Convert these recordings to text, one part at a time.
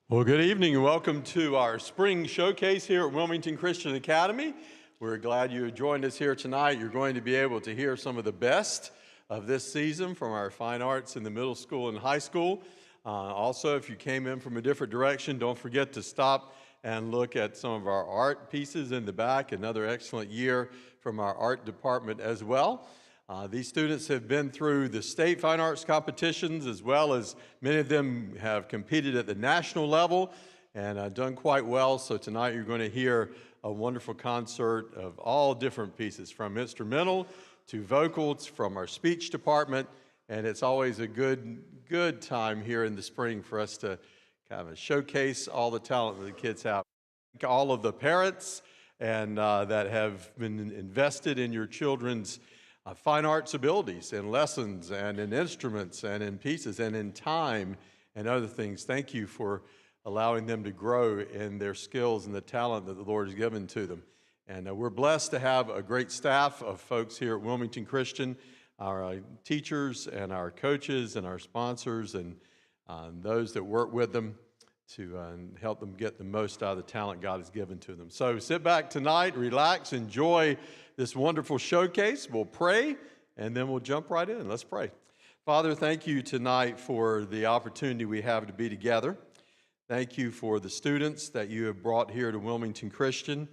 Well, good evening and welcome to our spring showcase here at Wilmington Christian Academy. We're glad you joined us here tonight. You're going to be able to hear some of the best of this season from our fine arts in the middle school and high school. Also, if you came in from a different direction, don't forget to stop and look at some of our art pieces in the back. Another excellent year from our art department as well. These students have been through the state fine arts competitions, as well as many of them have competed at the national level and done quite well. So tonight you're going to hear a wonderful concert of all different pieces, from instrumental to vocals, from our speech department. And it's always a good time here in the spring for us to kind of showcase all the talent that the kids have. All of the parents and that have been invested in your children's fine arts abilities and lessons and in instruments and in pieces and in time and other things. Thank you for allowing them to grow in their skills and the talent that the Lord has given to them. And we're blessed to have a great staff of folks here at Wilmington Christian, our teachers and our coaches and our sponsors and those that work with them to help them get the most out of the talent God has given to them. So sit back tonight, relax, enjoy this wonderful showcase. We'll pray, and then we'll jump right in. Let's pray. Father, thank you tonight for the opportunity we have to be together. Thank you for the students that you have brought here to Wilmington Christian.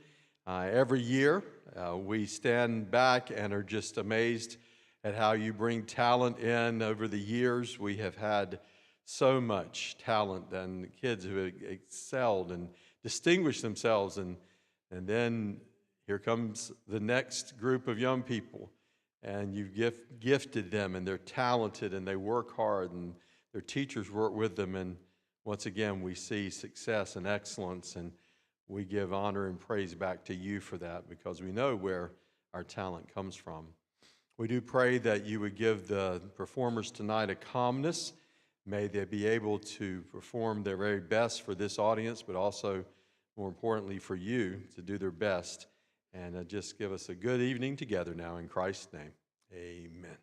Every year, we stand back and are just amazed at how you bring talent in over the years. We have had so much talent and kids who have excelled and distinguished themselves, and then here comes the next group of young people, and you've gifted them, and they're talented, and they work hard, and their teachers work with them, and once again we see success and excellence, and we give honor and praise back to you for that, because we know where our talent comes from. We do pray that you would give the performers tonight a calmness. May they be able to perform their very best for this audience, but also, more importantly, for you to do their best. And just give us a good evening together now in Christ's name. Amen.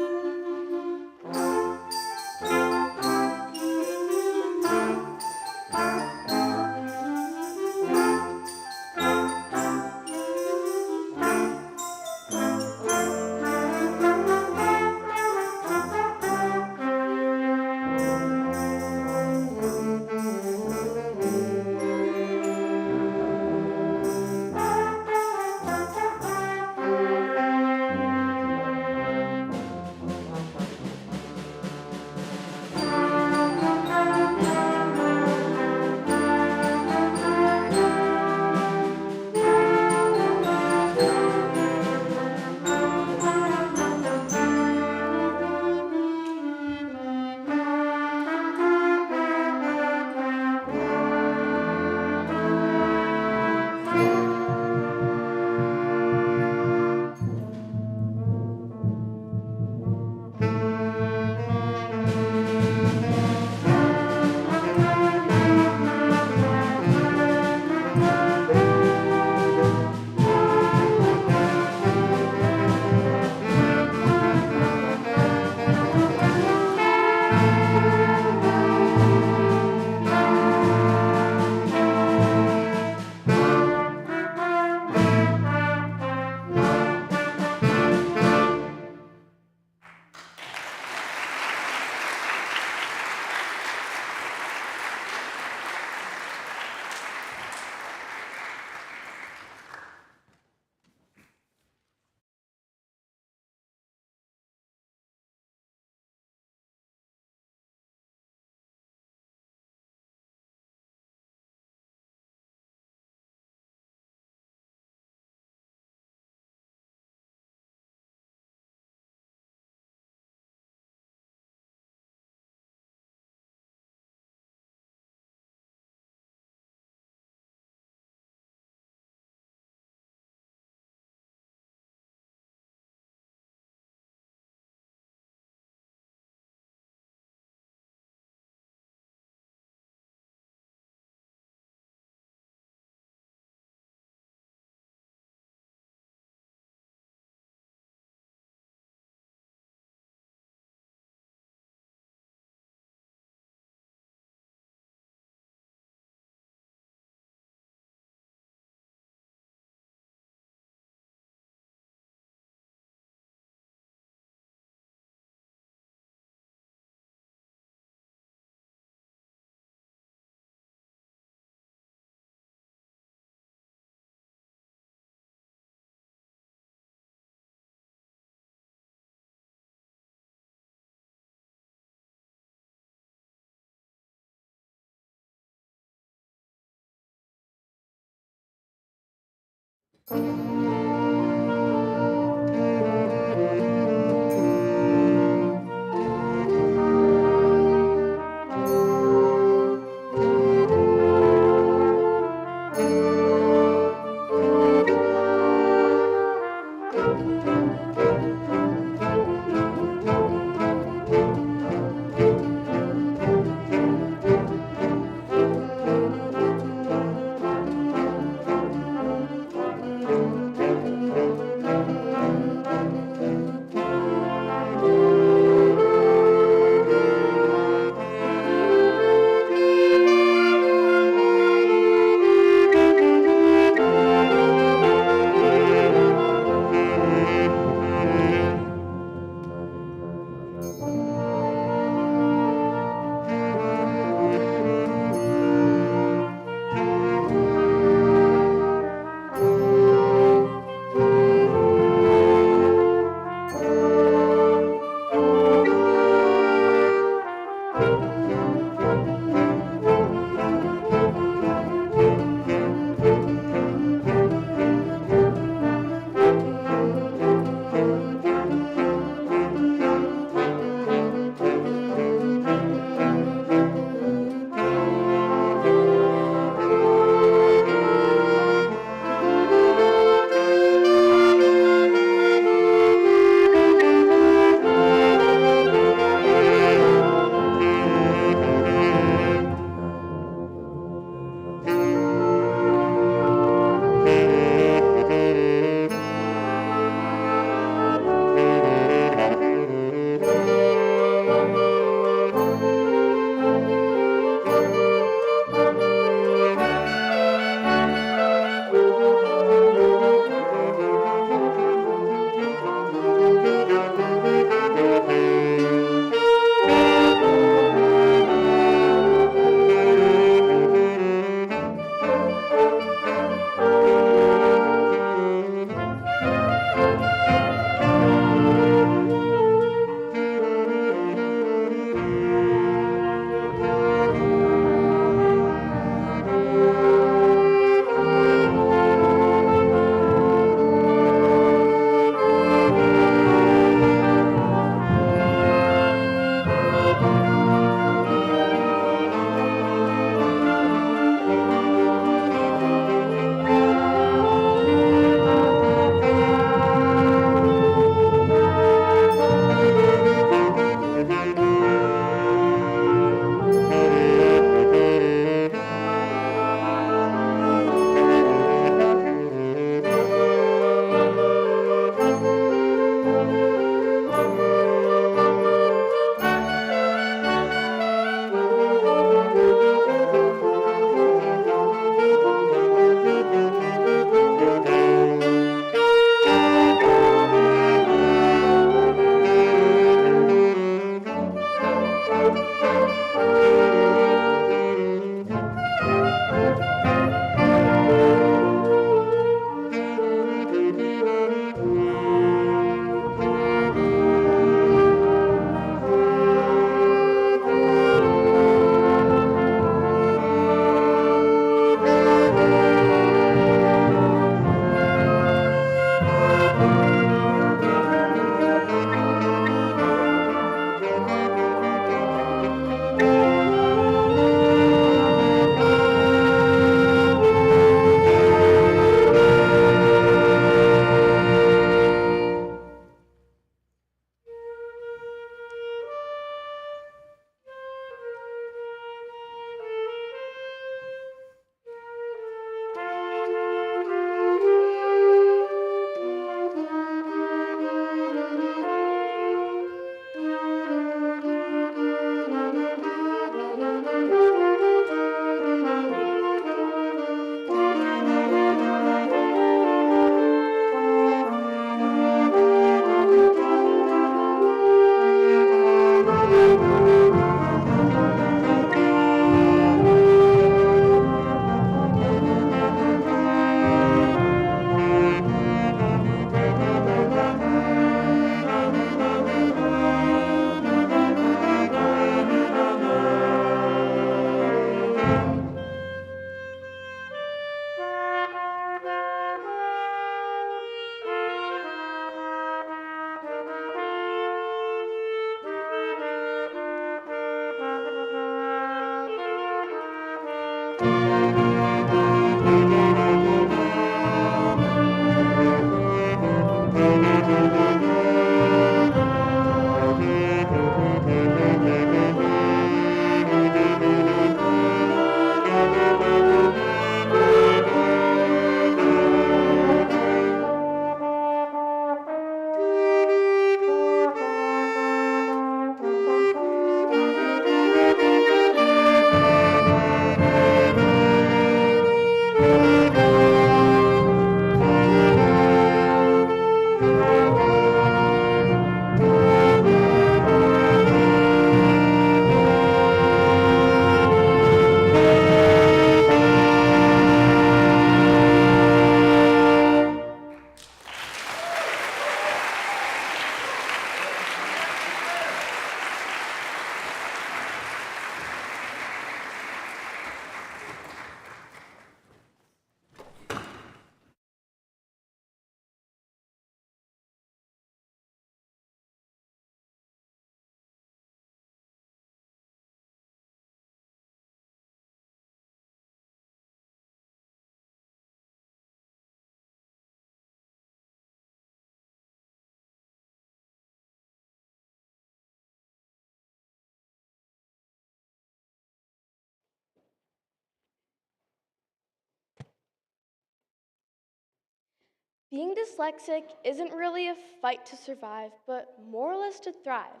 Being dyslexic isn't really a fight to survive, but more or less to thrive,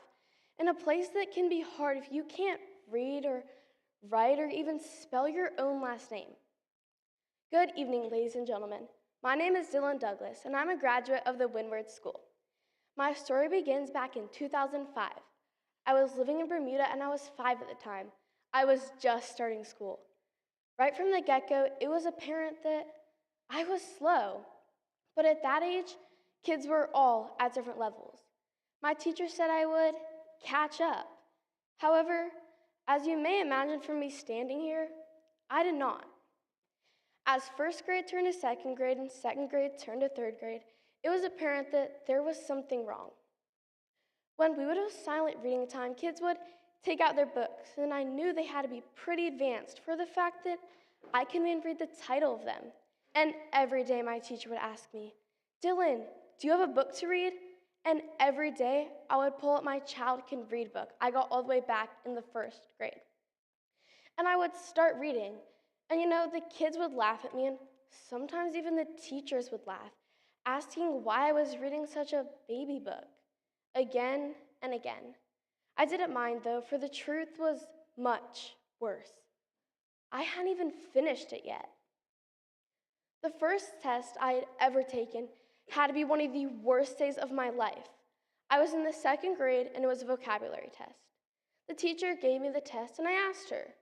in a place that can be hard if you can't read or write or even spell your own last name. Good evening, ladies and gentlemen. My name is Dylan Douglas, and I'm a graduate of the Windward School. My story begins back in 2005. I was living in Bermuda, and I was 5 at the time. I was just starting school. Right from the get-go, it was apparent that I was slow. But at that age, kids were all at different levels. My teacher said I would catch up. However, as you may imagine from me standing here, I did not. As first grade turned to second grade and second grade turned to third grade, it was apparent that there was something wrong. When we would have silent reading time, kids would take out their books, and I knew they had to be pretty advanced for the fact that I couldn't even read the title of them. And every day my teacher would ask me, "Dylan, do you have a book to read?" And every day I would pull up my child can read book. I got all the way back in the first grade. And I would start reading. And the kids would laugh at me, and sometimes even the teachers would laugh, asking why I was reading such a baby book, again and again. I didn't mind, though, for the truth was much worse. I hadn't even finished it yet. The first test I had ever taken had to be one of the worst days of my life. I was in the second grade, and it was a vocabulary test. The teacher gave me the test, and I asked her,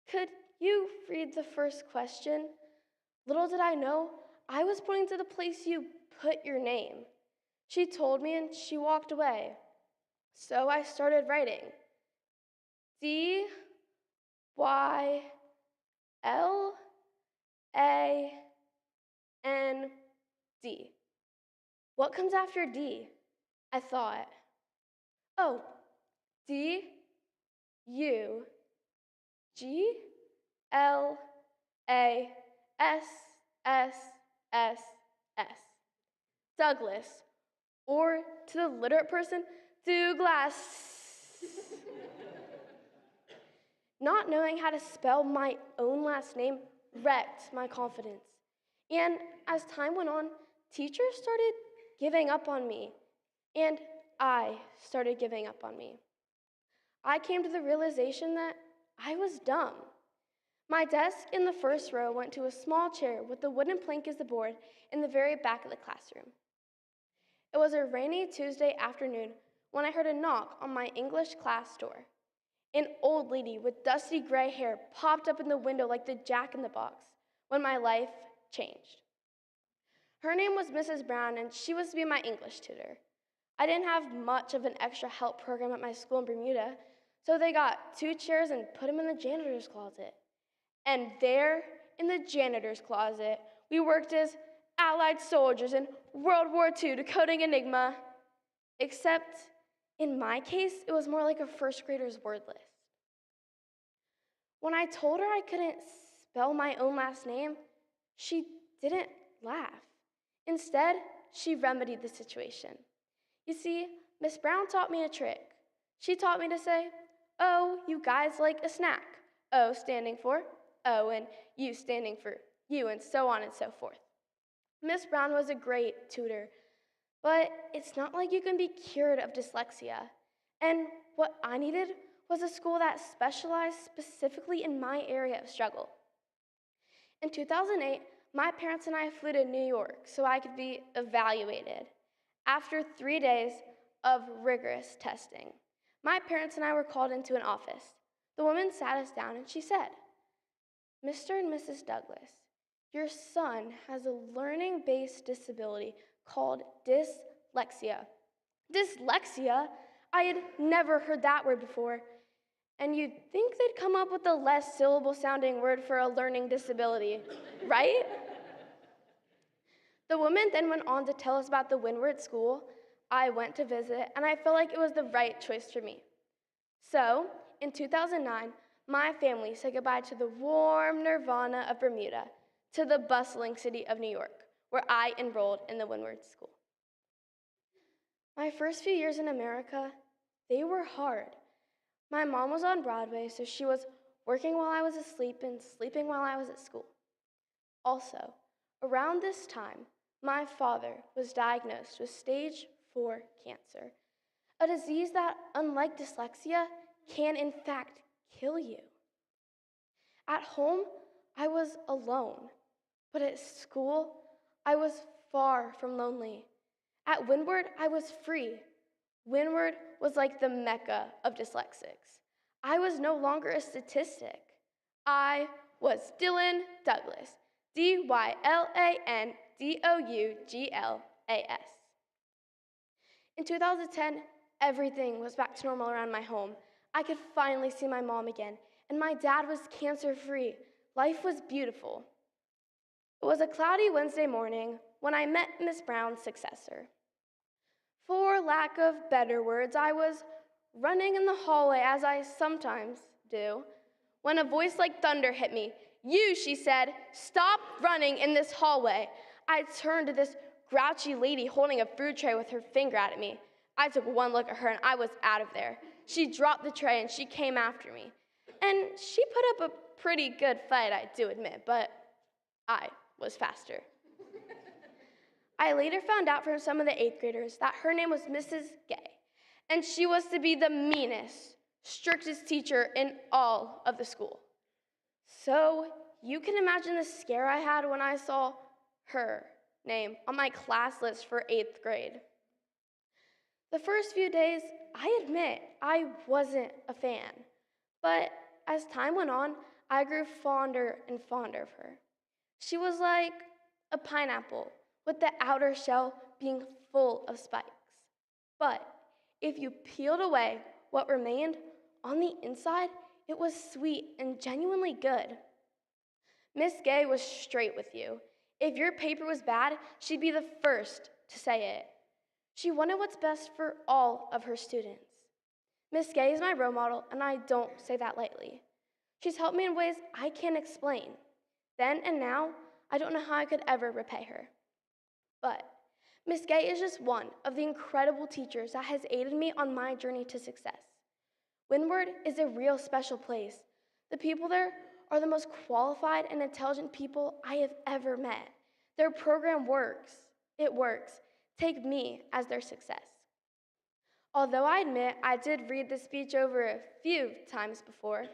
"Could you read the first question?" Little did I know, I was pointing to the place you put your name. She told me, and she walked away. So I started writing. D-Y-L-A-N-D. What comes after D? I thought. Oh, D-U-G-L-A-S-S-S-S. Douglas. Or to the literate person, Douglas. Not knowing how to spell my own last name wrecked my confidence. And as time went on, teachers started giving up on me, and I started giving up on me. I came to the realization that I was dumb. My desk in the first row went to a small chair with a wooden plank as the board in the very back of the classroom. It was a rainy Tuesday afternoon when I heard a knock on my English class door. An old lady with dusty gray hair popped up in the window like the Jack in the Box when my life changed. Her name was Mrs. Brown, and she was to be my English tutor. I didn't have much of an extra help program at my school in Bermuda, so they got 2 chairs and put them in the janitor's closet. And there, in the janitor's closet, we worked as Allied soldiers in World War II decoding Enigma. Except, in my case, it was more like a first grader's word list. When I told her I couldn't spell my own last name, she didn't laugh. Instead, she remedied the situation. You see, Miss Brown taught me a trick. She taught me to say, "Oh, you guys like a snack." O standing for O, and U standing for U, and so on and so forth. Miss Brown was a great tutor, but it's not like you can be cured of dyslexia. And what I needed was a school that specialized specifically in my area of struggle. In 2008, my parents and I flew to New York so I could be evaluated. After 3 days of rigorous testing, my parents and I were called into an office. The woman sat us down and she said, "Mr. and Mrs. Douglas, your son has a learning-based disability called dyslexia." Dyslexia? I had never heard that word before. And you'd think they'd come up with a less syllable-sounding word for a learning disability, right? The woman then went on to tell us about the Windward School I went to visit, and I felt like it was the right choice for me. So, in 2009, my family said goodbye to the warm nirvana of Bermuda, to the bustling city of New York, where I enrolled in the Windward School. My first few years in America, they were hard. My mom was on Broadway, so she was working while I was asleep and sleeping while I was at school. Also, around this time, My father was diagnosed with stage 4 cancer, a disease that, unlike dyslexia, can in fact kill you. At home, I was alone, but at school, I was far from lonely. At Windward, I was free. Windward was like the mecca of dyslexics. I was no longer a statistic. I was Dylan Douglas, DYLANDOUGLAS. In 2010, everything was back to normal around my home. I could finally see my mom again, and my dad was cancer-free. Life was beautiful. It was a cloudy Wednesday morning when I met Miss Brown's successor. For lack of better words, I was running in the hallway as I sometimes do, when a voice like thunder hit me. "You," she said, "stop running in this hallway." I turned to this grouchy lady holding a food tray with her finger at me. I took one look at her and I was out of there. She dropped the tray and she came after me. And she put up a pretty good fight, I do admit, but I was faster. I later found out from some of the 8th graders that her name was Mrs. Gay, and she was to be the meanest, strictest teacher in all of the school. So you can imagine the scare I had when I saw her name on my class list for 8th grade. The first few days, I admit, I wasn't a fan, but as time went on, I grew fonder and fonder of her. She was like a pineapple, with the outer shell being full of spikes. But if you peeled away what remained, on the inside, it was sweet and genuinely good. Miss Gay was straight with you. If your paper was bad, she'd be the first to say it. She wanted what's best for all of her students. Miss Gay is my role model, and I don't say that lightly. She's helped me in ways I can't explain. Then and now, I don't know how I could ever repay her. But Miss Gay is just one of the incredible teachers that has aided me on my journey to success. Windward is a real special place. The people there are the most qualified and intelligent people I have ever met. Their program works. It works. Take me as their success. Although I admit I did read the speech over a few times before,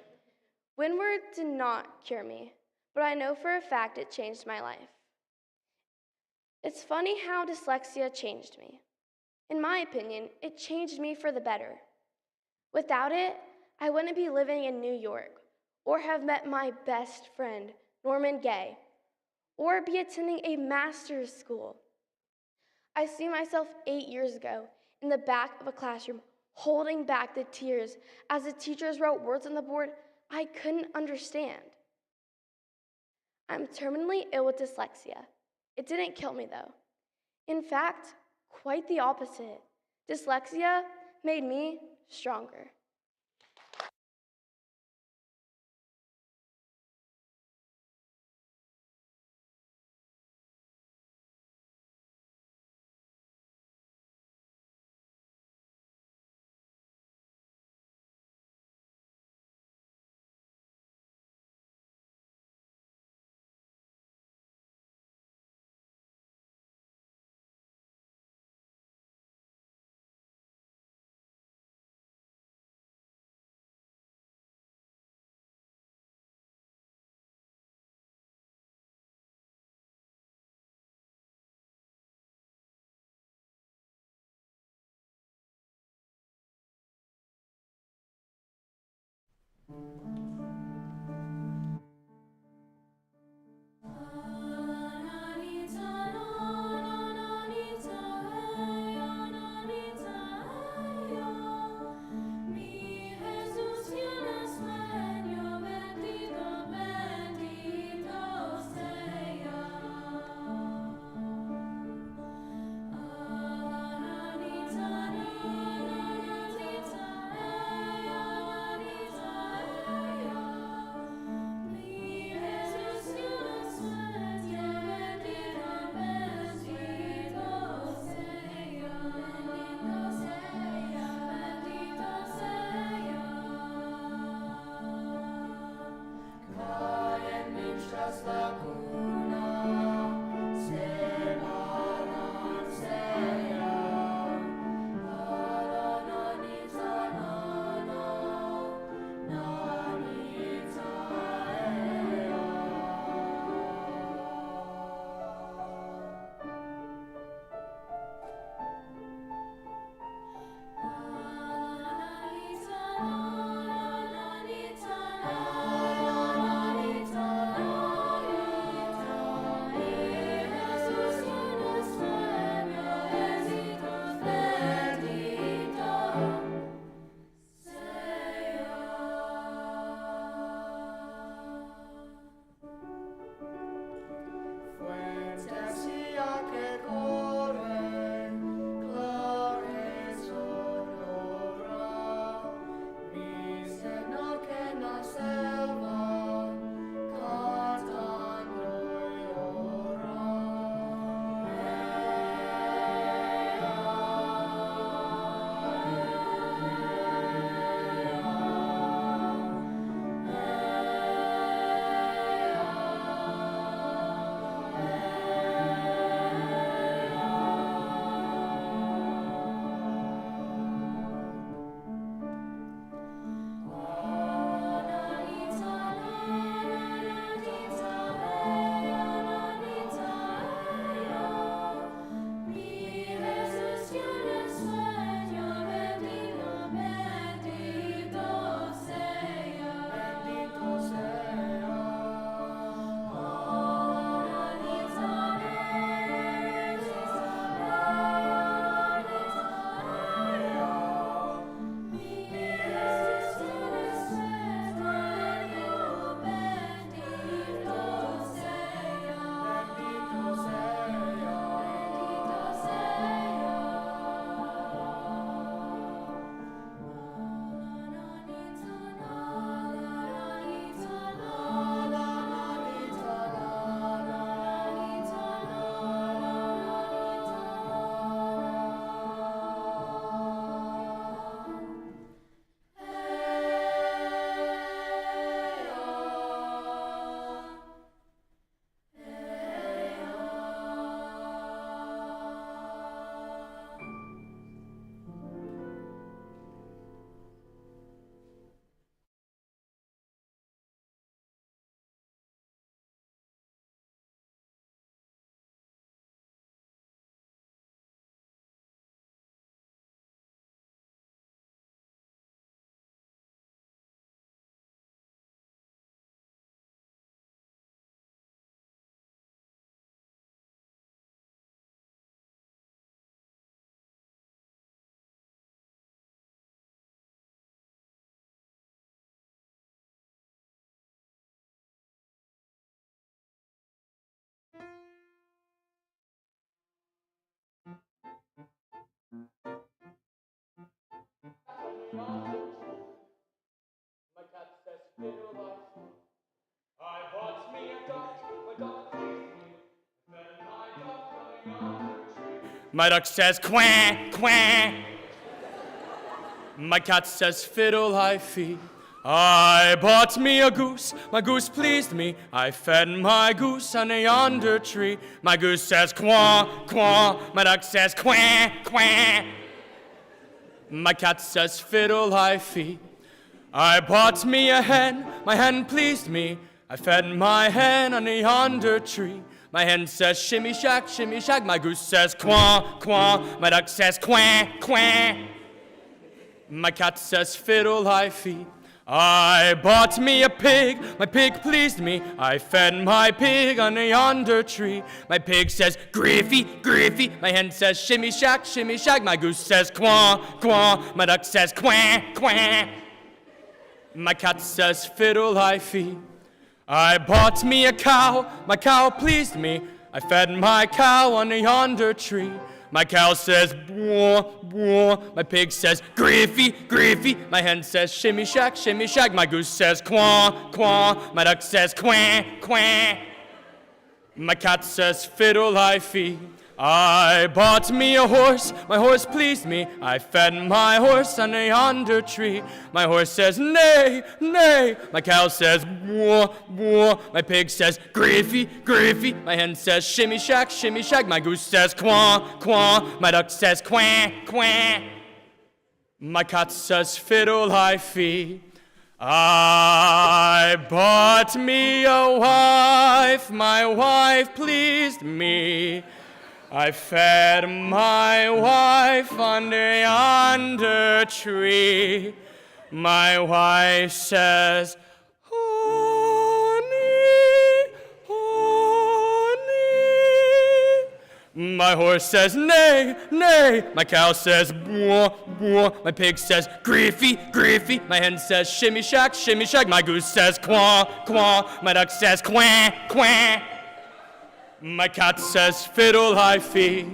Windward did not cure me, but I know for a fact it changed my life. It's funny how dyslexia changed me. In my opinion, it changed me for the better. Without it, I wouldn't be living in New York, or have met my best friend, Norman Gay, or be attending a master's school. I see myself 8 years ago in the back of a classroom, holding back the tears as the teachers wrote words on the board I couldn't understand. I'm terminally ill with dyslexia. It didn't kill me, though. In fact, quite the opposite. Dyslexia made me stronger. My cat says, "Fiddle life." I bought me a duck, my duck pleased me. Then my duck coming under a tree. My duck says, "Quack, quack." My cat says, "Fiddle hi fee." I bought me a goose, my goose pleased me. I fed my goose on a yonder tree. My goose says, "Quack, quack." My duck says, "Quack, quack." My cat says, "Fiddle hi fee." I bought me a hen, my hen pleased me. I fed my hen on a yonder tree. My hen says, "Shimmy shack, shimmy shack." My goose says, "Quack, quack." My duck says, "Quack, quack." My cat says, "Fiddle hi fee." I bought me a pig, my pig pleased me. I fed my pig on a yonder tree. My pig says, "Griffy, griffy." My hen says, "Shimmy shack, shimmy shack." My goose says, "Quack, quack." My duck says, "Quack, quack." My cat says, "Fiddle hi fee." I bought me a cow, my cow pleased me. I fed my cow on a yonder tree. My cow says, "Bwah, bwah." My pig says, "Griffy, griffy." My hen says, "Shimmy shack, shimmy shack." My goose says, "Quack, quack." My duck says, "Quack, quack." My cat says, "Fiddle hi fee." I bought me a horse, my horse pleased me. I fed my horse on a yonder tree. My horse says, "Neigh, neigh." My cow says, "Bwah, bwah." My pig says, "Griffy, griffy." My hen says, "Shimmy shack, shimmy shack." My goose says, "Quack, quack." My duck says, "Quack, quack." My cat says, "Fiddle hi fee." I bought me a wife, my wife pleased me. I fed my wife under yonder tree. My wife says, "Honey, honey." My horse says, "Neigh, neigh." My cow says, "Bwah, bwah." My pig says, "Griffy, griffy." My hen says, "Shimmy shack, shimmy shack." My goose says, "Quack, quack." My duck says, "Quack, quack." My cat says fiddle hi fee.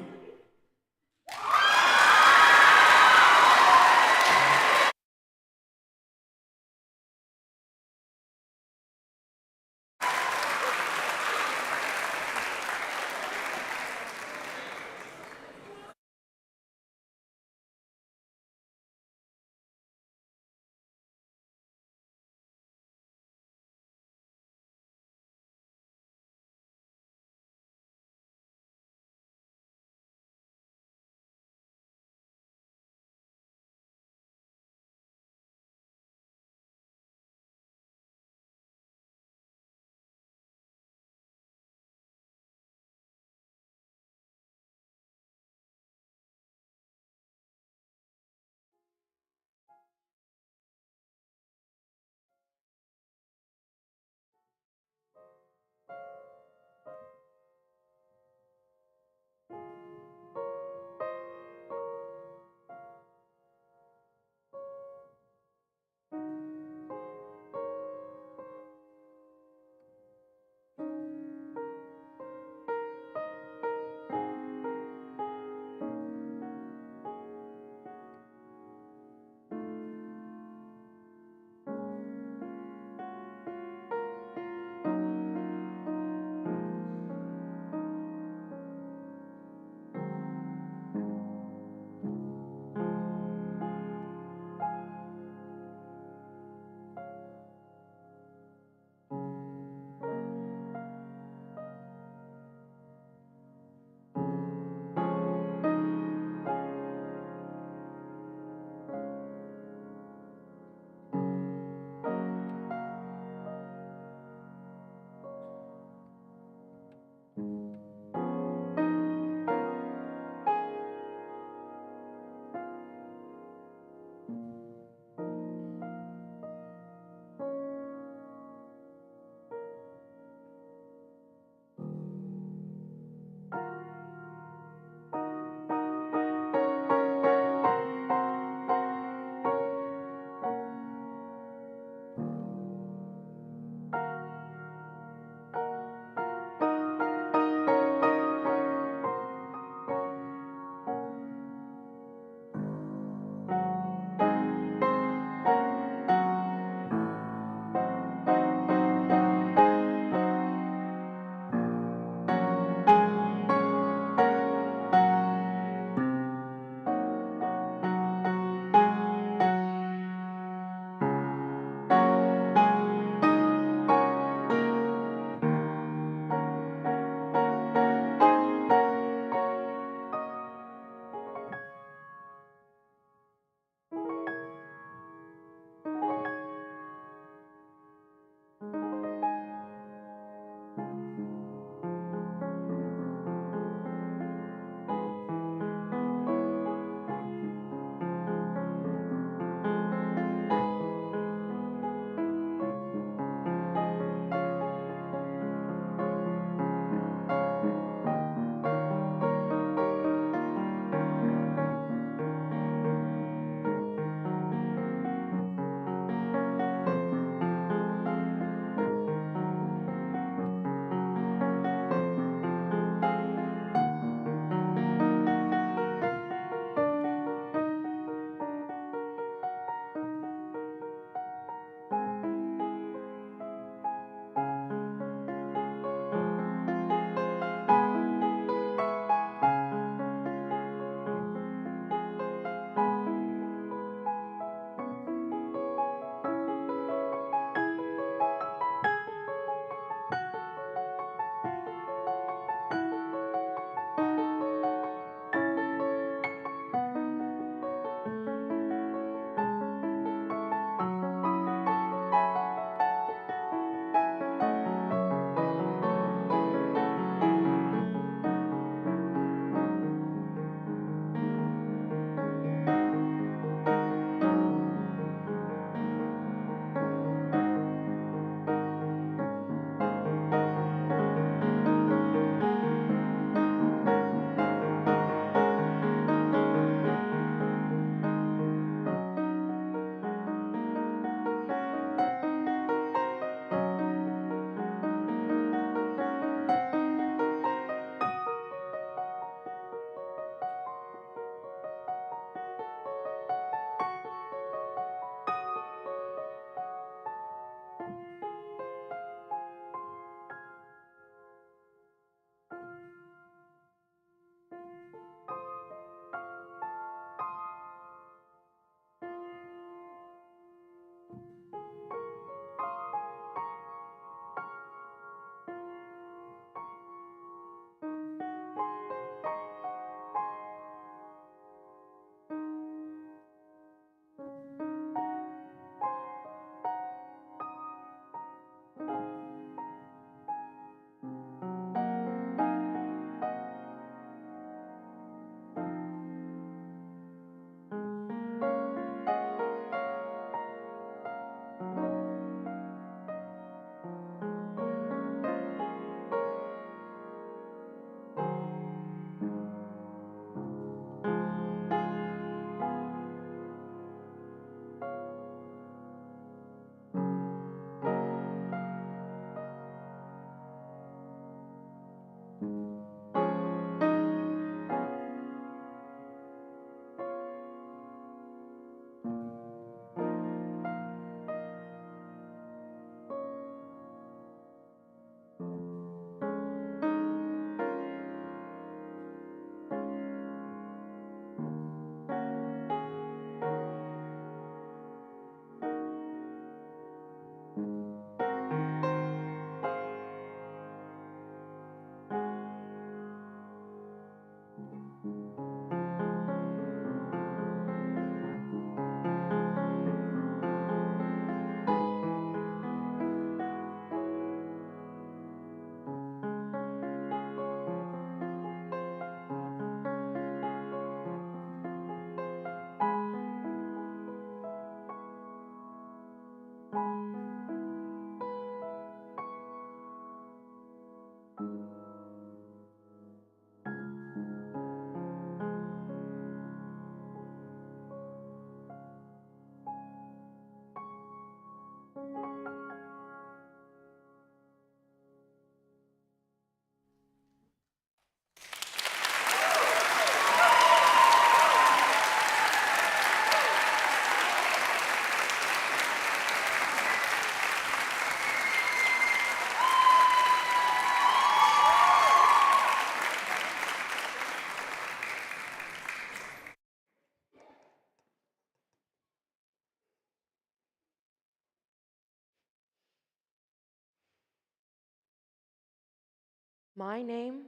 My name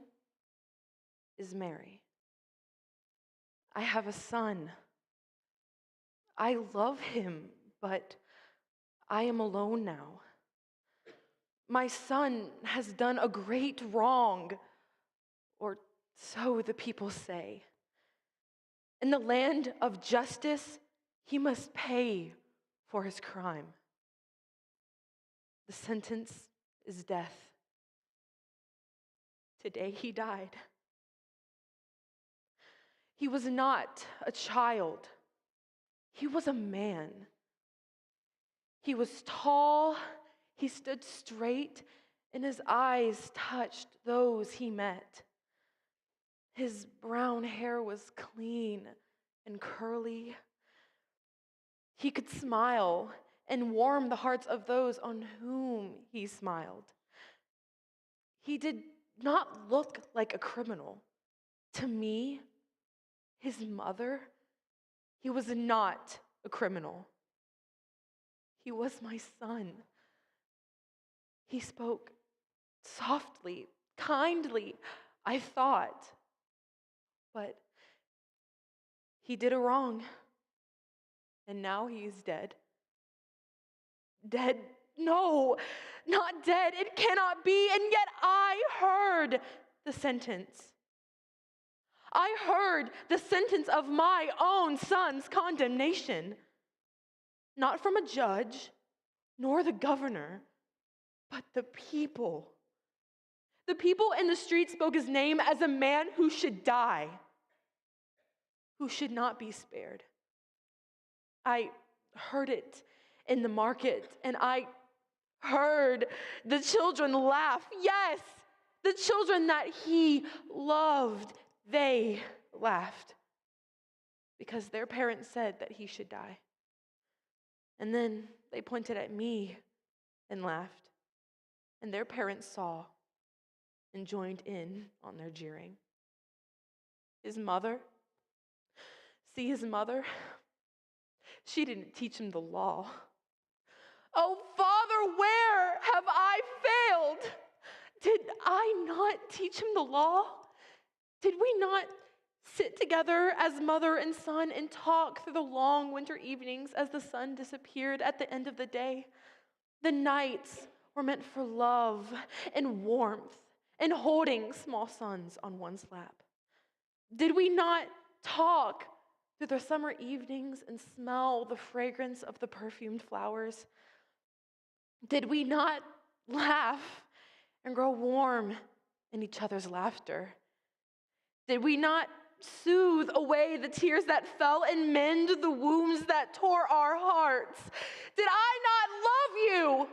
is Mary. I have a son. I love him, but I am alone now. My son has done a great wrong, or so the people say. In the land of justice, he must pay for his crime. The sentence is death. Today he died. He was not a child. He was a man. He was tall, he stood straight, and his eyes touched those he met. His brown hair was clean and curly. He could smile and warm the hearts of those on whom he smiled. He did not look like a criminal. To me, his mother, he was not a criminal. He was my son. He spoke softly, kindly, I thought. But he did a wrong, and now he is dead. Dead? No, not dead. It cannot be, and yet I heard the sentence. I heard the sentence of my own son's condemnation. Not from a judge, nor the governor, but the people. The people in the street spoke his name as a man who should die, who should not be spared. I heard it in the market, and I heard the children laugh. Yes, the children that he loved, they laughed because their parents said that he should die. And then they pointed at me and laughed, and their parents saw and joined in on their jeering. His mother, his mother, she didn't teach him the law. Oh, Father, where have I failed? Did I not teach him the law? Did we not sit together as mother and son and talk through the long winter evenings as the sun disappeared at the end of the day? The nights were meant for love and warmth and holding small sons on one's lap. Did we not talk through the summer evenings and smell the fragrance of the perfumed flowers? Did we not laugh and grow warm in each other's laughter? Did we not soothe away the tears that fell and mend the wounds that tore our hearts? Did I not love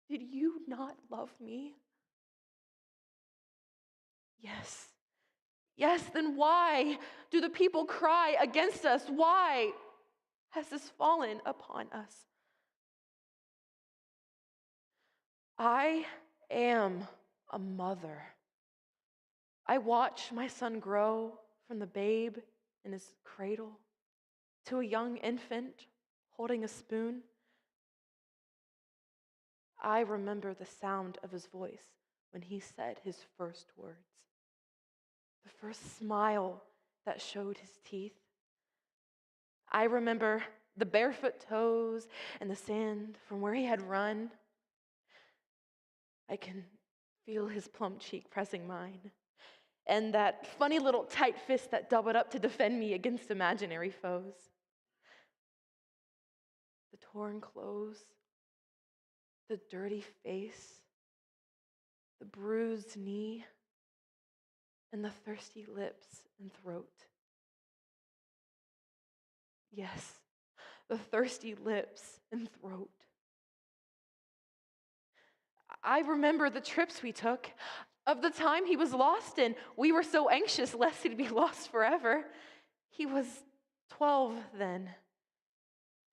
you? Did you not love me? Yes. Yes, then why do the people cry against us? Why has this fallen upon us? I am a mother. I watch my son grow from the babe in his cradle to a young infant holding a spoon. I remember the sound of his voice when he said his first words, the first smile that showed his teeth. I remember the barefoot toes and the sand from where he had run. I can feel his plump cheek pressing mine, and that funny little tight fist that doubled up to defend me against imaginary foes. The torn clothes, the dirty face, the bruised knee, and the thirsty lips and throat. Yes, the thirsty lips and throat. I remember the trips we took, of the time he was lost, and we were so anxious lest he'd be lost forever. He was 12 then,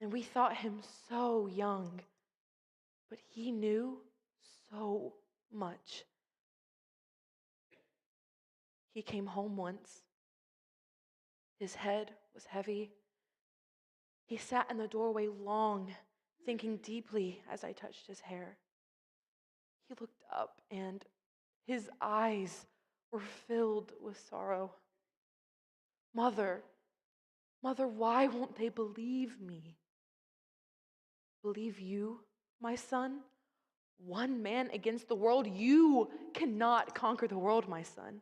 and we thought him so young, but he knew so much. He came home once. His head was heavy. He sat in the doorway long, thinking deeply as I touched his hair. He looked up and his eyes were filled with sorrow. Mother, why won't they believe me? Believe you, my son? One man against the world? You cannot conquer the world, my son.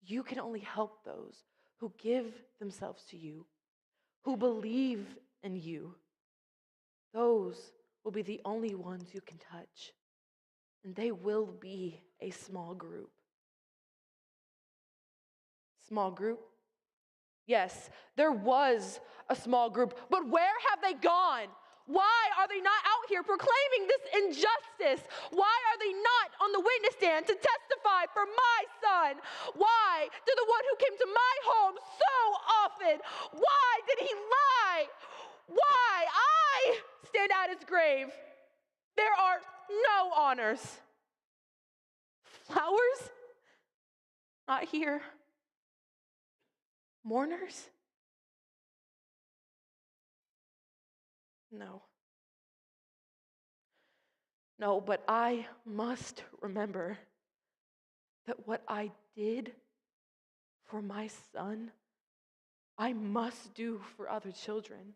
You can only help those who give themselves to you, who believe in you. Those will be the only ones you can touch, and they will be a small group. Small group? Yes, there was a small group, but where have they gone? Why are they not out here proclaiming this injustice? Why are they not on the witness stand to testify for my son? Why did the one who came to my home so often, why did he lie? Why? I stand at his grave. There are no honors. Flowers? Not here. Mourners? No. No, but I must remember that what I did for my son, I must do for other children,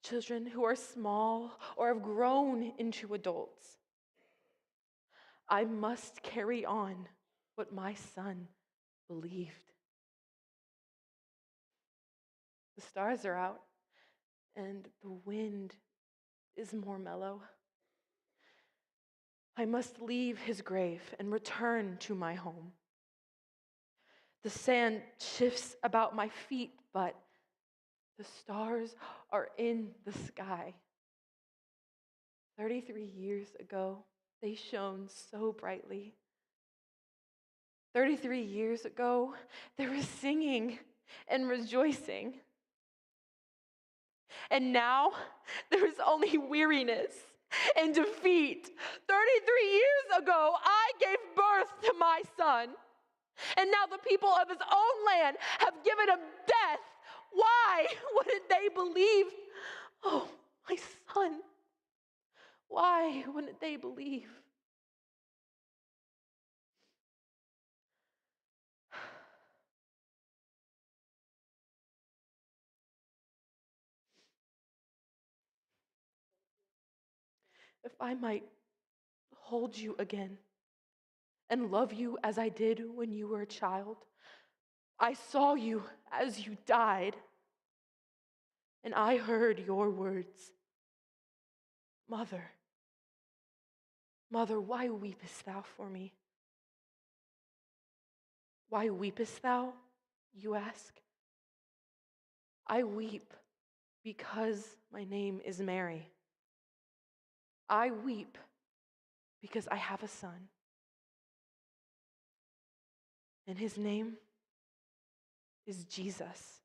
children who are small or have grown into adults. I must carry on what my son believed. The stars are out, and the wind is more mellow. I must leave his grave and return to my home. The sand shifts about my feet, but the stars are in the sky. 33 years ago, they shone so brightly. 33 years ago, there was singing and rejoicing. And now, there is only weariness and defeat. 33 years ago, I gave birth to my son. And now the people of his own land have given him death. Why wouldn't they believe? Oh, my son. Why wouldn't they believe? If I might hold you again and love you as I did when you were a child, I saw you as you died, and I heard your words. Mother, mother, why weepest thou for me? Why weepest thou, you ask? I weep because my name is Mary. I weep because I have a son, and his name is Jesus.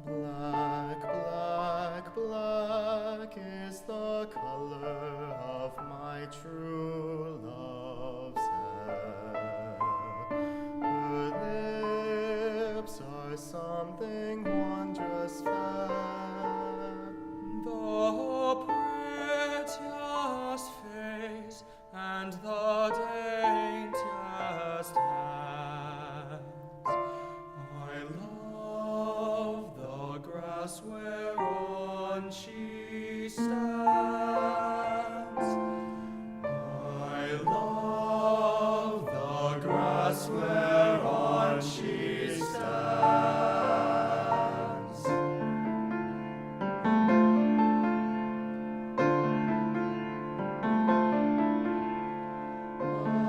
Black, black, black is the color of my true love's hair. Her lips are something wondrous fair. The prettiest face and the daintiest hands. I love the grass whereon she stands. I love the grass whereon she stands.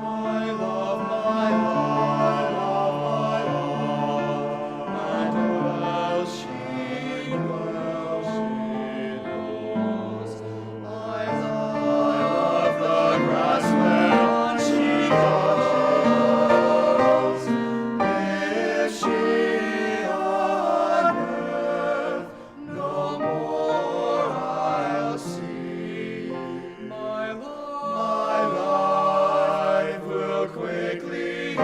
I love my love, and well she knows. I love the grass whereon she goes. If she on earth no more I'll see, my life will quickly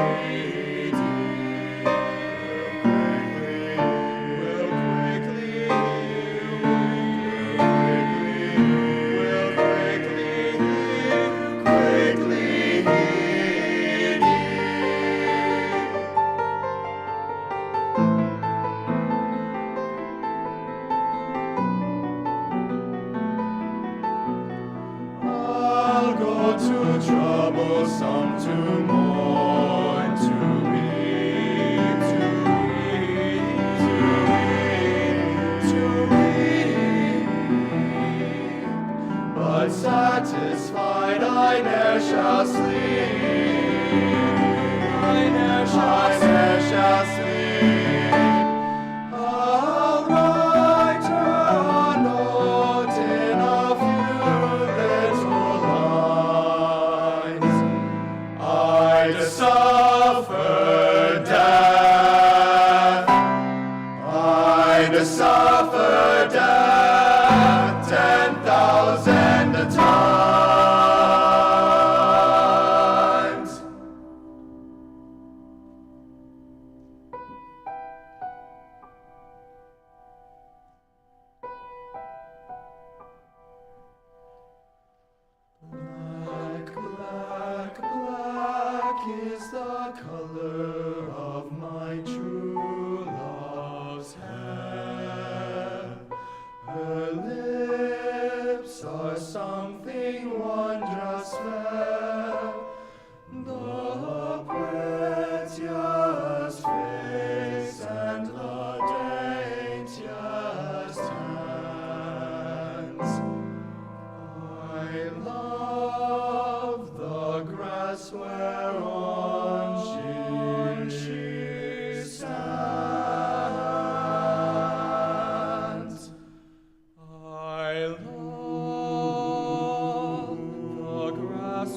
I'll go to troublesome to mourn, to weep, to weep. But satisfied I ne'er shall sleep. I ne'er shall sleep. I'll write her a note in a few little lines. I just suffered death. I just suffered death 10,000 times. Black, black, black is the color of my true love's hair. Her lips are something wondrous fair. The prettiest face and the daintiest hands. I love the grass whereon she stands. I love the grass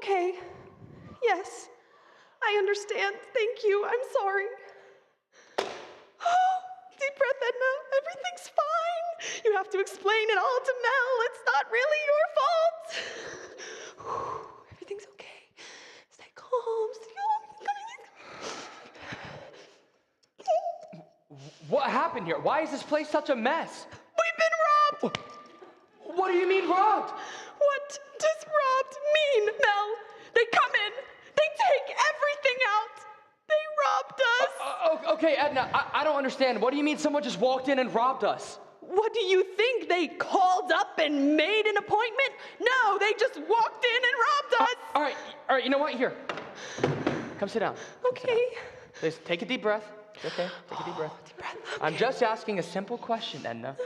Okay. Yes. I understand. Thank you. I'm sorry. Oh, deep breath, Edna. Everything's fine. You have to explain it all to Mel. It's not really your fault. Everything's okay. Stay calm. Stay calm. What happened here? Why is this place such a mess? We've been robbed. What do you mean robbed? What does robbed mean, Mel? They come in. They take everything out. They robbed us. Okay, Edna, I don't understand. What do you mean someone just walked in and robbed us? What do you think? They called up and made an appointment? No, they just walked in and robbed us. All right, you know what? Here. Come sit down. Okay. Please take a deep breath. It's okay, take a deep breath. Deep breath. I'm just asking a simple question, Edna.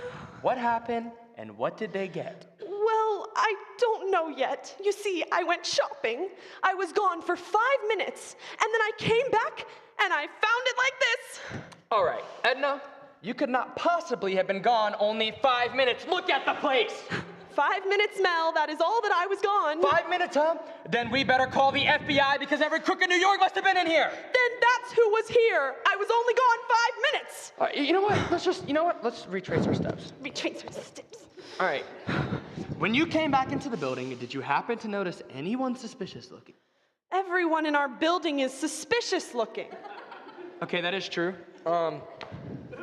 What happened and what did they get? Well, I don't know yet. You see, I went shopping. I was gone for 5 minutes, and then I came back and I found it like this. All right, Edna, you could not possibly have been gone only 5 minutes. Look at the place. 5 minutes, Mel. That is all that I was gone. 5 minutes, huh? Then we better call the FBI because every crook in New York must have been in here. Then that's who was here. I was only gone 5 minutes. All right, you know what? Let's retrace our steps. Retrace our steps. All right. When you came back into the building, did you happen to notice anyone suspicious looking? Everyone in our building is suspicious looking. Okay, that is true.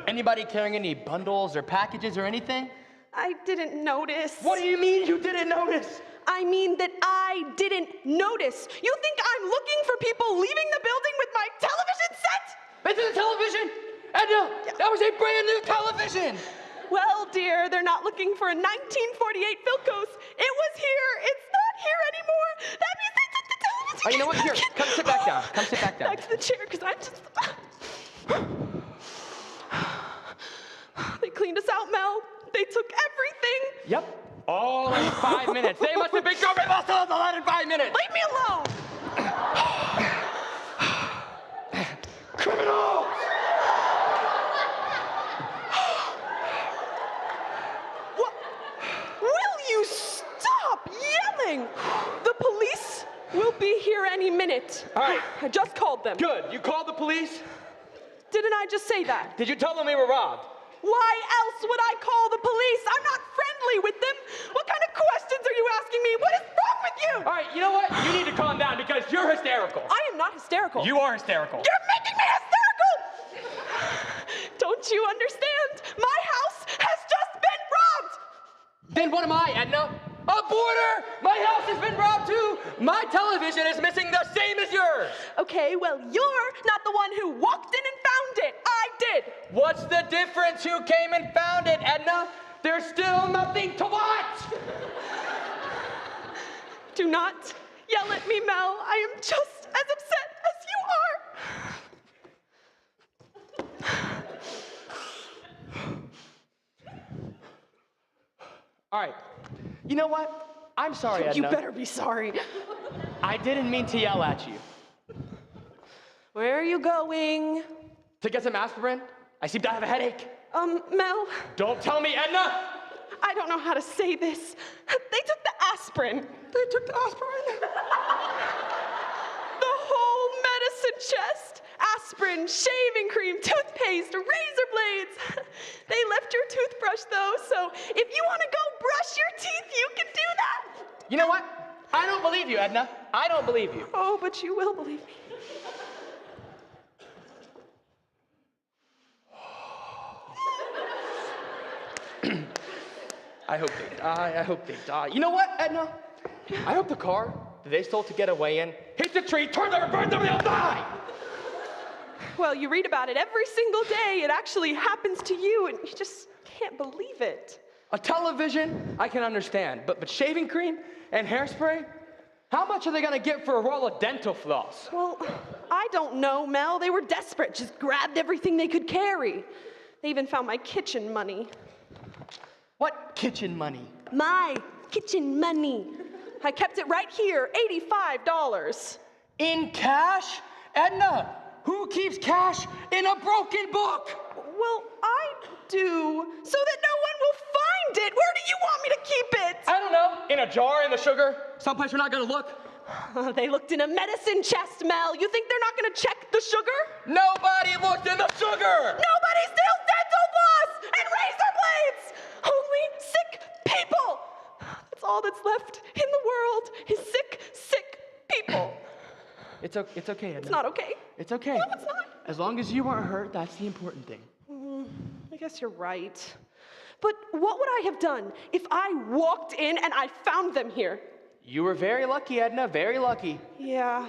Anybody carrying any bundles or packages or anything? I didn't notice. What do you mean you didn't notice? I mean that I didn't notice. You think I'm looking for people leaving the building with my television set? This is a television? Edna, that was a brand new television. Well, dear, they're not looking for a 1948 Philcos. It was here. It's not here anymore. That means they took the television. Oh, you know what? Here, come sit back down. Come sit back down. Back to the chair, because I'm just... They cleaned us out, Mel. They took everything. Yep. All in 5 minutes. They must have been going to the lot in 5 minutes. Leave me alone. Criminals! What? Will you stop yelling? The police will be here any minute. All right. I just called them. Good. You called the police? Didn't I just say that? Did you tell them we were robbed? Why else would I call the police? I'm not friendly with them. What kind of questions are you asking me? What is wrong with you? All right, you know what? You need to calm down because you're hysterical. I am not hysterical. You are hysterical. You're making me hysterical! Don't you understand? My house has just been robbed! Then what am I, Edna? A boarder! My house has been robbed too! My television is missing the same as yours! Okay, well, you're not the one who walked in and found it. I did. What's the difference who came and found it, Edna? There's still nothing to watch! Do not yell at me, Mel. I am just as upset as you are. All right, you know what? I'm sorry, Edna. You better be sorry. I didn't mean to yell at you. Where are you going? To get some aspirin? I seem to have a headache. Mel, Don't tell me, Edna! I don't know how to say this. They took the aspirin. They took the aspirin. The whole medicine chest. Aspirin, shaving cream, toothpaste, razor blades. They left your toothbrush though, so if you want to go brush your teeth, you can do that. You know what? I don't believe you, Edna. I don't believe you. Oh, but you will believe me. I hope they die. I hope they die. You know what, Edna? I hope the car that they stole to get away in hits a tree, turns over, burns them, they'll die! Well, you read about it every single day. It actually happens to you, and you just can't believe it. A television, I can understand, but shaving cream and hairspray? How much are they gonna get for a roll of dental floss? Well, I don't know, Mel. They were desperate, just grabbed everything they could carry. They even found my kitchen money. What kitchen money? My kitchen money. I kept it right here, $85. In cash? Edna, who keeps cash in a broken book? Well, I do, so that no one will find it. Where do you want me to keep it? I don't know, in a jar in the sugar, someplace we're not gonna look. They looked in a medicine chest, Mel. You think they're not gonna check the sugar? Nobody looked in the sugar! Nobody steals dental floss and razor blades! Only sick people! That's all that's left in the world is sick people. It's okay, Edna. It's not okay. It's okay. No, it's not. As long as you weren't hurt, that's the important thing. I guess you're right. But what would I have done if I walked in and I found them here? You were very lucky, Edna, very lucky. Yeah.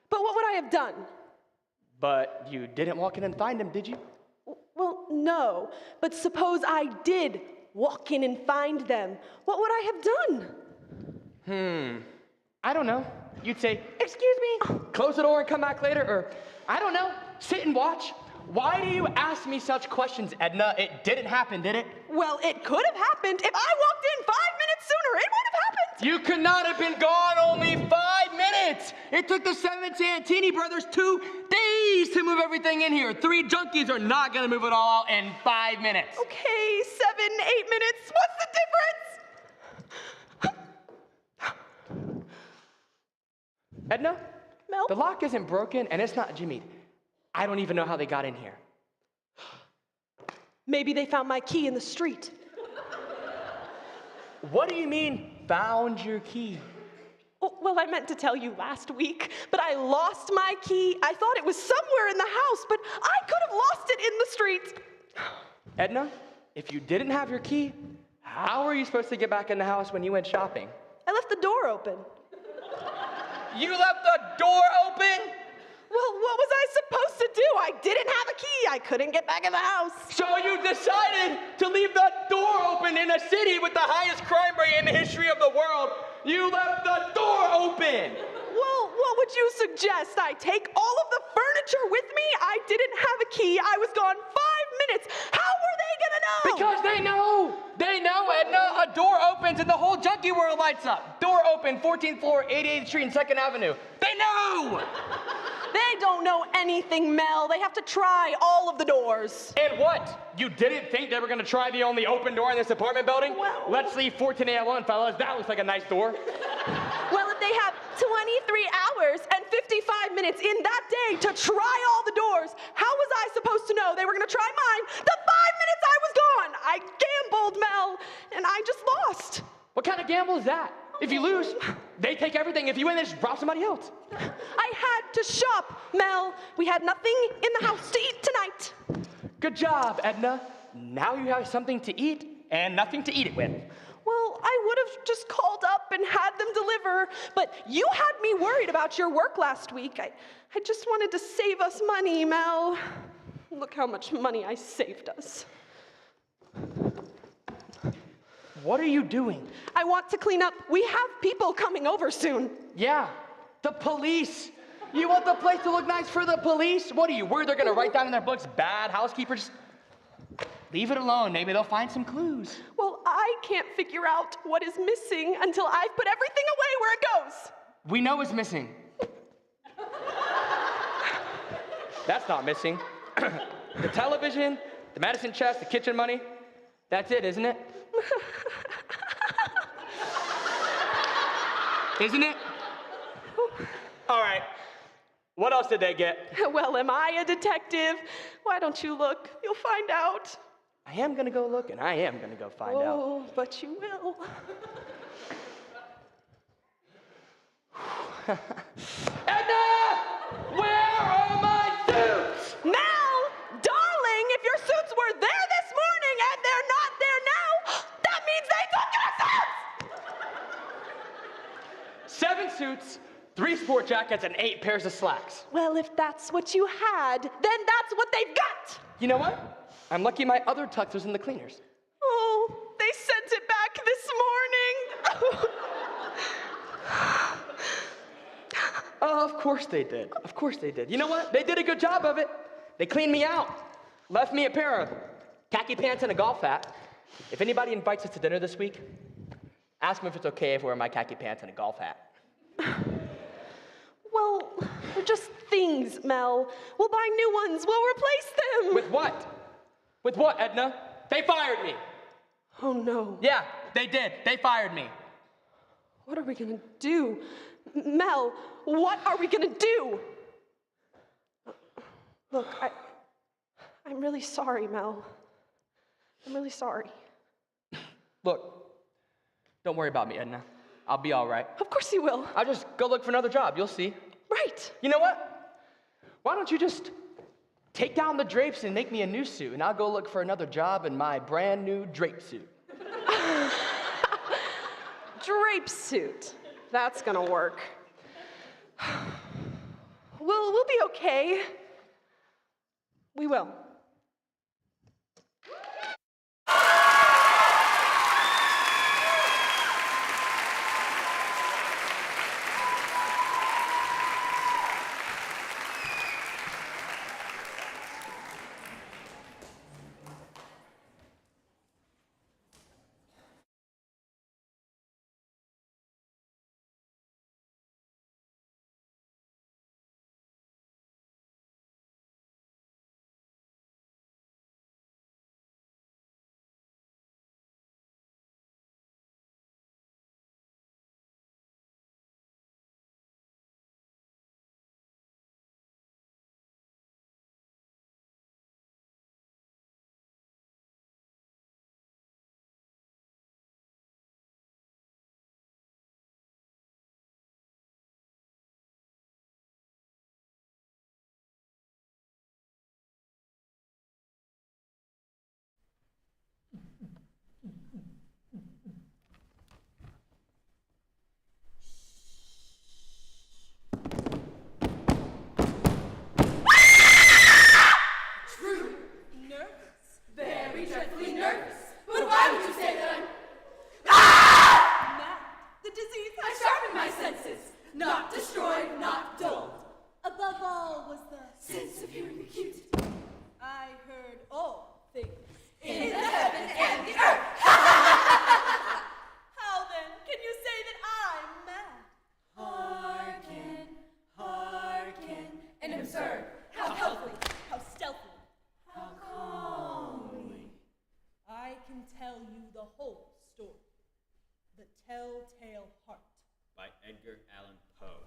But what would I have done? But you didn't walk in and find him, did you? Well, no. But suppose I did walk in and find them. What would I have done? I don't know. You'd say, excuse me, close the door and come back later, or I don't know, sit and watch. Why do you ask me such questions, Edna? It didn't happen, did it? Well, it could have happened. If I walked in 5 minutes sooner, it would have happened. You could not have been gone only 5 minutes. It took the 7 Santini brothers 2 days to move everything in here. 3 junkies are not gonna move it all out in 5 minutes. Okay, 7, 8 minutes. What's the difference? Edna? Mel? The lock isn't broken and it's not jimmied. I don't even know how they got in here. Maybe they found my key in the street. What do you mean, found your key? Oh, well, I meant to tell you last week, but I lost my key. I thought it was somewhere in the house, but I could have lost it in the street. Edna, if you didn't have your key, how were you supposed to get back in the house when you went shopping? I left the door open. You left the door open? Well, what was I supposed to do? I didn't have a key. I couldn't get back in the house. So you decided to leave the door open in a city with the highest crime rate in the history of the world. You left the door open. Well, what would you suggest? I take all of the furniture with me? I didn't have a key. I was gone 5 minutes. How were they gonna know? Because they know. They know, Edna. A door opens and the whole junkie world lights up. Door open, 14th floor, 88th Street and 2nd Avenue. They know. They don't know anything, Mel. They have to try all of the doors. And what? You didn't think they were gonna try the only open door in this apartment building? Well- Let's leave 14A alone, fellas. That looks like a nice door. Well, if they have 23 hours and 55 minutes in that day to try all the doors, how was I supposed to know they were gonna try mine the 5 minutes I was gone? I gambled, Mel, and I just lost. What kind of gamble is that? If you lose, they take everything. If you win, they just rob somebody else. I had to shop, Mel. We had nothing in the house to eat tonight. Good job, Edna. Now you have something to eat and nothing to eat it with. Well, I would have just called up and had them deliver, but you had me worried about your work last week. I just wanted to save us money, Mel. Look how much money I saved us. What are you doing? I want to clean up. We have people coming over soon. Yeah, the police. You want the place to look nice for the police? What are you worried they're gonna write down in their books, bad housekeeper? Just leave it alone. Maybe they'll find some clues. Well, I can't figure out what is missing until I've put everything away where it goes. We know it's missing. That's not missing. The television, the medicine chest, the kitchen money. That's it, isn't it? Isn't it? All right. What else did they get? Well, am I a detective? Why don't you look? You'll find out. I am gonna go look, and I am gonna go find out. Oh, but you will. Edna! Where are my suits? Mel, darling, if your suits were there this morning and they're not there now, that means they took your suits! 7 suits, 3 sport jackets, and 8 pairs of slacks. Well, if that's what you had, then that's what they've got. You know what? I'm lucky my other tux was in the cleaners. Oh, they sent it back this morning. Of course they did. Of course they did. You know what? They did a good job of it. They cleaned me out. Left me a pair of khaki pants and a golf hat. If anybody invites us to dinner this week, ask them if it's okay if I wear my khaki pants and a golf hat. Well, they're just things, Mel. We'll buy new ones. We'll replace them. With what? With what, Edna? They fired me. Oh, no. Yeah, they did. They fired me. What are we gonna do? Mel, what are we gonna do? Look, I'm really sorry, Mel. I'm really sorry. Look, don't worry about me, Edna. I'll be all right. Of course you will. I'll just go look for another job. You'll see. Right. You know what? Why don't you just take down the drapes and make me a new suit, and I'll go look for another job in my brand new drape suit. Drape suit. That's gonna work. We'll be okay. We will. Telltale Heart by Edgar Allan Poe.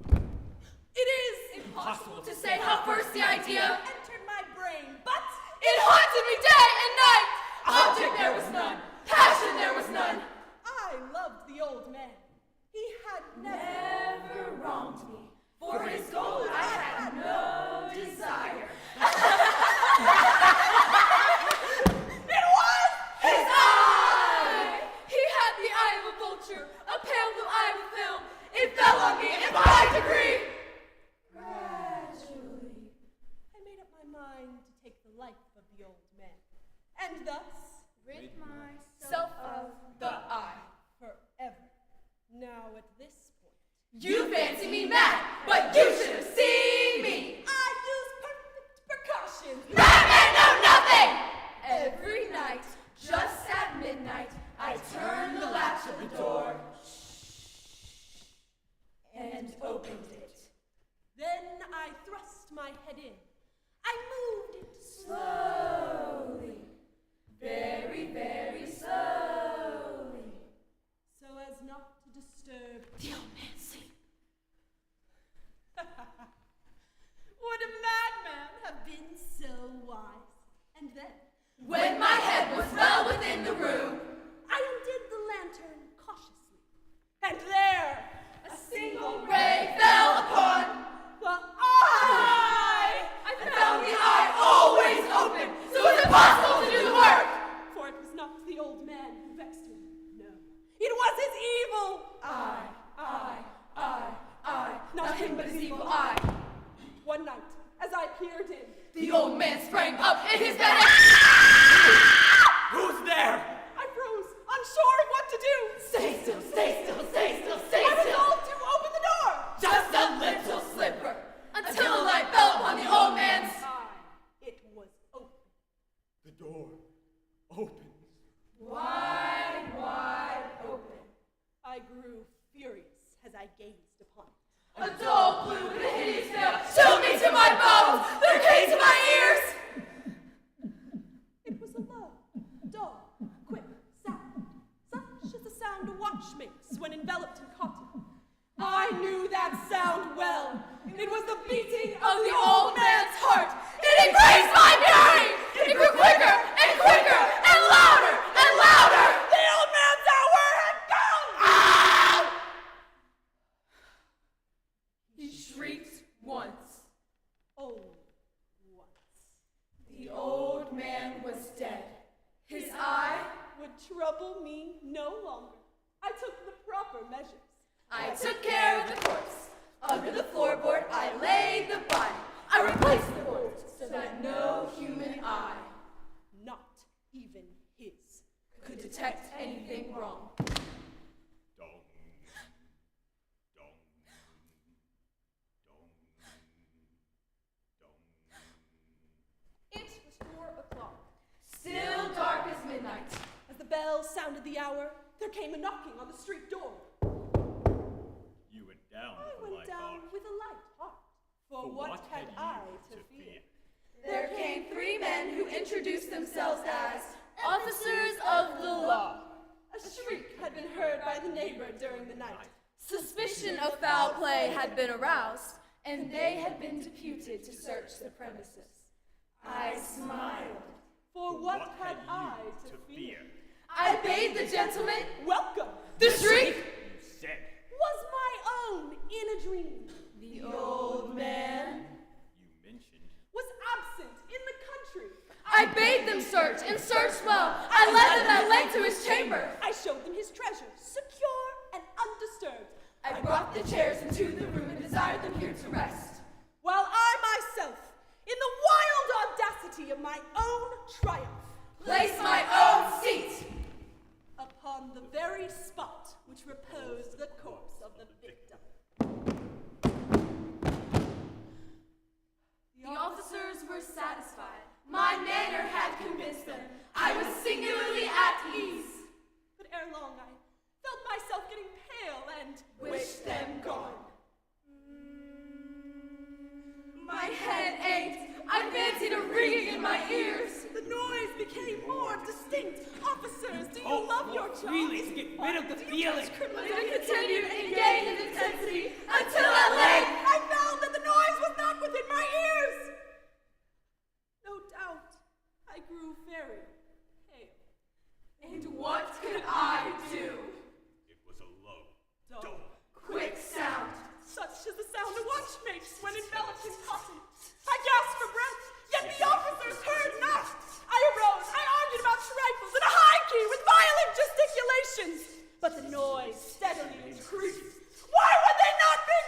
It is impossible to say how first the idea entered my brain, but it haunted me day and night. Object there was none, passion there was none. I loved the old man. He had never wronged me. For his gold I had no desire. It was his eye! He had the eye of a vulture, a pale blue eye with film. It fell on me in by degree. Gradually, I made up my mind to take the life of the old man, and thus rid myself of the eye. Forever. Now at this point, you fancy me mad, but you should have seen me. I use perfect precautions. Madmen know nothing! Every night, just at midnight, I turn the latch of the door and opened it. Then I thrust my head in. I moved it slowly, very, very slowly, so as not to disturb the old man's sleep. Would a madman have been so wise? And then, when my head was well within the room, I undid the lantern cautiously, and there, a single ray fell upon the eye! I found the eye always open, so it was impossible to do the work! For it was not the old man who vexed me, no. It was his evil eye. Not him, but his evil eye. One night, as I peered in, the old man sprang up in his bed. Who's there? I froze, unsure of what to do. Stay still, stay still, stay still, stay I still. resolved to open the door. Just a little slipper, until a light fell upon the old man's eye. It was open. The door opens. Wide open. I grew furious as I gazed upon it. A dull blue with a hideous veil chilled me to my bones. There came to my ears. It was a low, dull, quick sound, such as the sound a watch makes when enveloped in cotton. I knew that sound well. It was the beating Of the old man's heart. It increased my fury. It grew quicker and quicker and louder and louder. The old man's hour had come! He shrieked once. Only once. The old man was dead. His eye, Would trouble me no longer. I took the proper measures. I took care of the corpse. Under the floorboard, I laid the body. I replaced the boards so that no human eye Not even his. could detect anything wrong. Dong. Dong. Dong. Dong. It was 4 o'clock. Still dark as midnight. As the bell sounded the hour, there came a knocking on the street door. You went down I with a went light down heart. with a light heart. For what had I to fear? There came 3 men who introduced themselves as officers of the law. A shriek had been heard by the neighbor during the night. Suspicion of foul play had been aroused, and they had been deputed to search the premises. I smiled. For what had I to fear? I bade the gentleman Welcome! the shriek. You said Was my own in a dream. The old man. you mentioned Was absent in the country. I bade them search, and searched well. I led them at length to his chamber. I showed them his treasure, secure and undisturbed. I brought the chairs into the room and desired them here to rest. While I myself, in the wild audacity of my own triumph, Place my own seat. upon the very spot which reposed the corpse of the victim. The officers were satisfied. My manner had convinced them. I was singularly at ease. But ere long I felt myself getting pale and Wished them gone. My head ached. I fancied a ringing in my ears. the noise became more distinct. Officers, do you love your jobs? Really, to get rid of the feeling. But it continued and gained in intensity until at length I found that the noise was not within my ears. No doubt, I grew very pale. And what could I do? it was a low, Dull. Quick sound. Such is the sound a watch makes when enveloped in cotton. I gasped for breath, yet the officers heard not. I arose, I argued about trifles in a high key with violent gesticulations. But the noise steadily increased. Why would they not be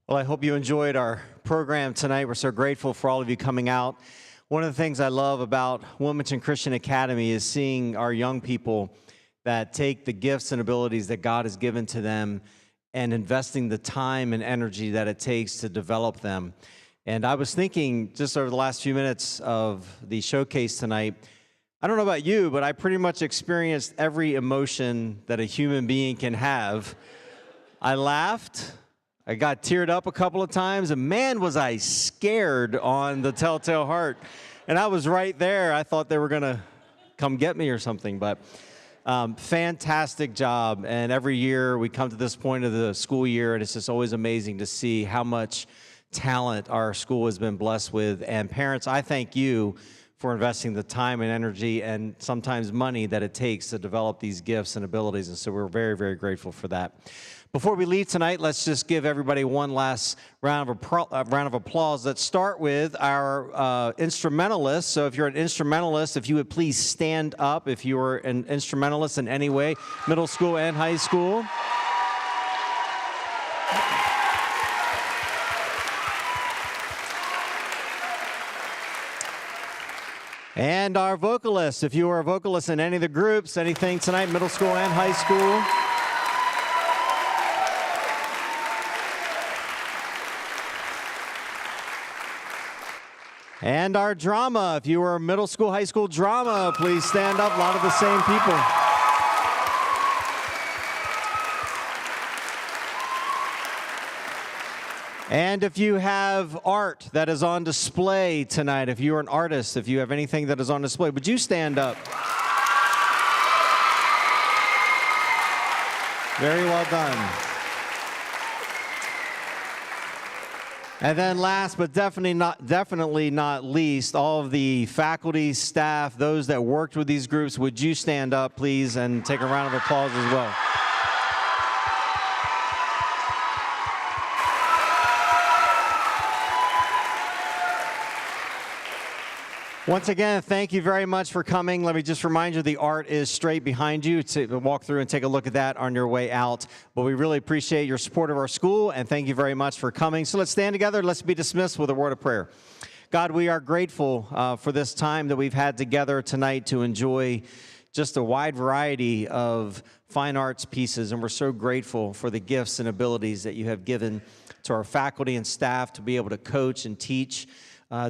Well, I hope you enjoyed our program tonight. We're so grateful for all of you coming out. One of the things I love about Wilmington Christian Academy is seeing our young people that take the gifts and abilities that God has given to them and investing the time and energy that it takes to develop them. And I was thinking just over the last few minutes of the showcase tonight, I don't know about you, but I pretty much experienced every emotion that a human being can have. I laughed, I got teared up a couple of times, and man, was I scared on the Telltale Heart. And I was right there. I thought they were going to come get me or something, but fantastic job. And every year we come to this point of the school year, and it's just always amazing to see how much talent our school has been blessed with. And parents, I thank you for investing the time and energy and sometimes money that it takes to develop these gifts and abilities. And so we're very, very grateful for that. Before we leave tonight, let's just give everybody one last round of applause. Let's start with our instrumentalists. So if you're an instrumentalist, if you would please stand up if you are an instrumentalist in any way, middle school and high school. And our vocalists, if you are a vocalist in any of the groups, anything tonight, middle school and high school. And our drama, if you were middle school, high school drama, please stand up. A lot of the same people. And if you have art that is on display tonight, if you're an artist, if you have anything that is on display, would you stand up? Very well done. And then last but definitely not least, all of the faculty, staff, those that worked with these groups, would you stand up, please, and take a round of applause as well. Once again, thank you very much for coming. Let me just remind you, the art is straight behind you. To walk through and take a look at that on your way out. But we really appreciate your support of our school, and thank you very much for coming. So let's stand together. Let's be dismissed with a word of prayer. God, we are grateful for this time that we've had together tonight to enjoy just a wide variety of fine arts pieces, and we're so grateful for the gifts and abilities that you have given to our faculty and staff to be able to coach and teach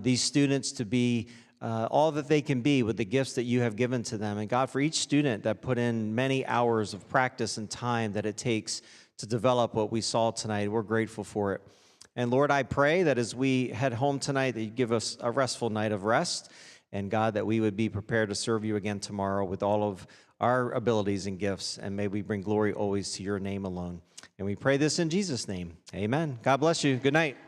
these students to be all that they can be with the gifts that you have given to them. And God, for each student that put in many hours of practice and time that it takes to develop what we saw tonight, we're grateful for it. And Lord, I pray that as we head home tonight, that you give us a restful night of rest. And God, that we would be prepared to serve you again tomorrow with all of our abilities and gifts. And may we bring glory always to your name alone. And we pray this in Jesus' name. Amen. God bless you. Good night.